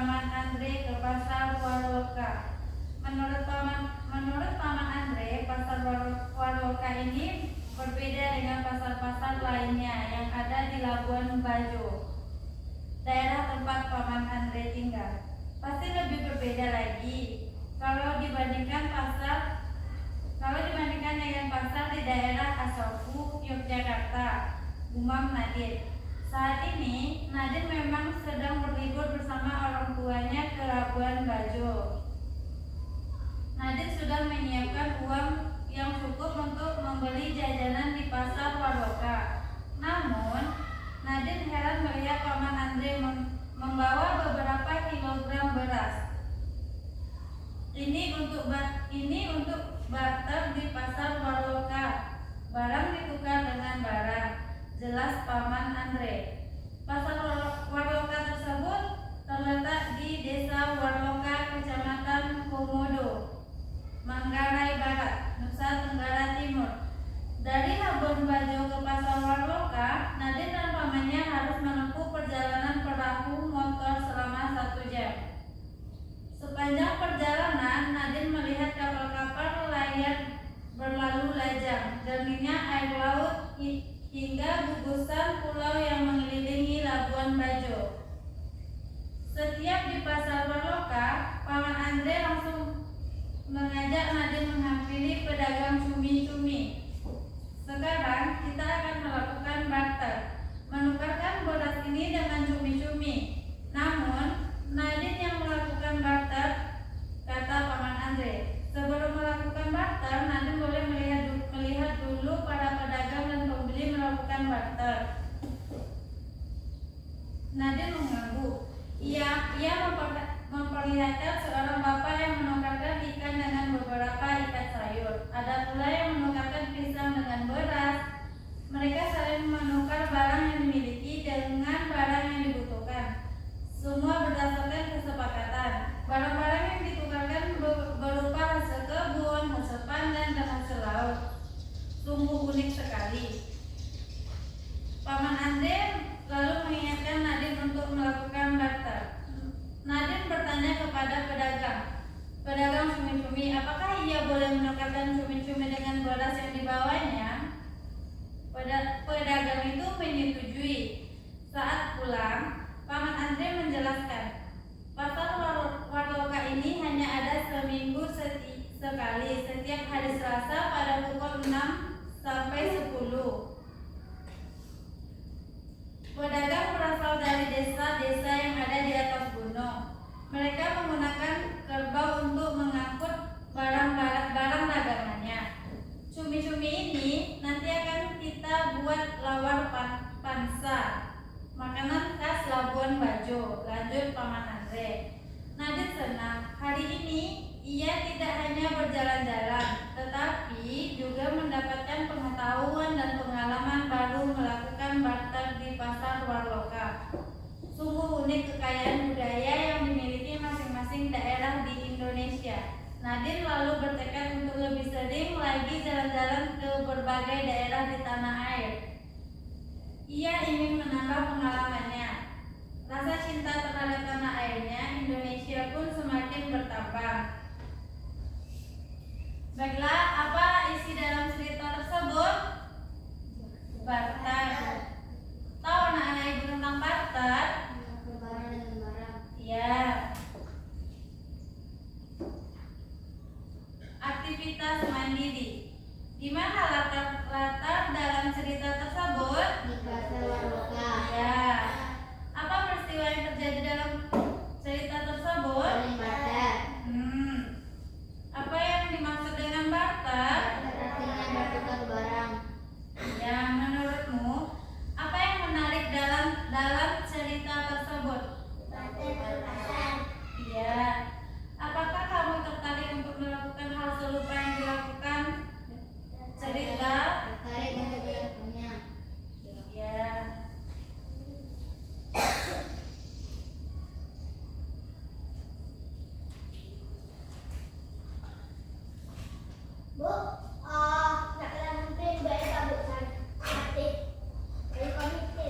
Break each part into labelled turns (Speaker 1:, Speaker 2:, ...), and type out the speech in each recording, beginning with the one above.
Speaker 1: Paman Andre ke pasar Warloka. Menurut Paman Andre, pasar Warloka ini berbeda dengan pasar-pasar lainnya yang ada di Labuan Bajo, daerah tempat Paman Andre tinggal. Pasti lebih berbeda lagi kalau dibandingkan dengan pasar di daerah asalku, Yogyakarta. Gumam Nadin. Saat ini Nadin memang sedang berlibur bersama orang tuanya ke Labuan Bajo. Nadin sudah menyiapkan uang yang cukup untuk membeli jajanan di pasar Warloka. Namun Nadin heran melihat Paman Andre membawa beberapa kilogram beras. Ini untuk barter di pasar Warloka. Barang ditukar dengan barang, jelas Paman Andre. Pasar Warloka tersebut terletak di Desa Warloka, Kecamatan Komodo, Manggarai Barat, Nusa Tenggara Timur. Dari Labuan Bajo ke pasar Warloka, Nadin dan pamannya harus menempuh perjalanan perahu motor selama 1 jam. Sepanjang perjalanan, Nadin melihat kapal-kapal nelayan berlalu lajang, jernihnya air laut hingga gugusan pulau yang mengelilingi Labuan Bajo. Setiap di pasar Warloka, Paman Andre langsung mengajak Nadin menghampiri pedagang cumi-cumi. Sekarang kita akan melakukan barter, menukarkan beras ini dengan cumi-cumi. Namun Nadin yang melakukan barter, kata Paman Andre. Sebelum melakukan barter, Nadin boleh melihat dulu para pedagang dan pembeli melakukan barter. Nadin mengangguk. Ia memperlihatkan seorang bapak yang menukarkan ikan dengan beberapa ikat sayur. Ada pula yang menukarkan pisang dengan beras. Mereka saling menukar barang yang dimiliki dengan barang yang dibutuhkan. Semua berdasarkan kesepakatan. Barang-barang yang ditukarkan berupa hasil kebun, hasil panen, dan hasil laut. Sungguh unik sekali. Paman Andre lalu mengingatkan Nadin untuk melakukan barter. Nadin bertanya kepada pedagang cumi-cumi, apakah ia boleh menukarkan cumi-cumi dengan beras yang dibawanya? Pedagang itu menyetujui. Saat pulang, Paman Andre menjelaskan, pasar Warloka ini hanya ada seminggu sekali, setiap hari Selasa pada pukul 6 sampai 10. Pedagang berasal dari desa-desa yang ada di atas gunung. Mereka menggunakan kerbau untuk mengangkut barang dagangannya. Cumi-cumi ini nanti akan kita buat lawar pansa, makanan khas Labuan Bajo, lanjut Paman Andre. Nadin senang. Hari ini ia tidak hanya berjalan-jalan, tetapi juga mendapatkan pengetahuan dan pengalaman baru melakukan barter di pasar Warloka. Sungguh unik kekayaan budaya yang dimiliki masing-masing daerah di Indonesia. Nadin lalu bertekad untuk lebih sering lagi jalan-jalan ke berbagai daerah di tanah air. Ia ingin menambah pengalamannya. Rasa cinta terhadap tanah airnya, Indonesia pun semakin bertambah. Baiklah, apa isi dalam cerita tersebut? Barter. Tahu anak-anak ibu tentang barter?
Speaker 2: Barang dengan barang.
Speaker 1: Ya. Aktivitas mandiri. Di mana latar dalam cerita tersebut?
Speaker 2: Di pasar Warloka.
Speaker 1: Ya. Apa peristiwa yang terjadi dalam cerita tersebut?
Speaker 2: Saling barter.
Speaker 1: Apa yang dimaksud dengan barter?
Speaker 2: Artinya bertukar barang.
Speaker 1: Ya, menurutmu apa yang menarik dalam cerita tersebut?
Speaker 2: Barter berpasar.
Speaker 1: Ya. Apakah kamu tertarik untuk melakukan hal serupa yang dilakukan cerita?
Speaker 2: Tertarik untuk dilakukannya.
Speaker 1: Ya.
Speaker 2: Bu, nak kena mungkin baik kabut aktif. Dari komite.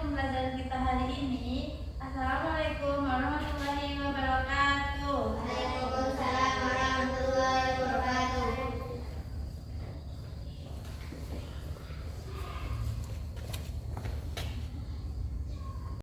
Speaker 1: pembelajaran kita hari ini. Assalamualaikum warahmatullahi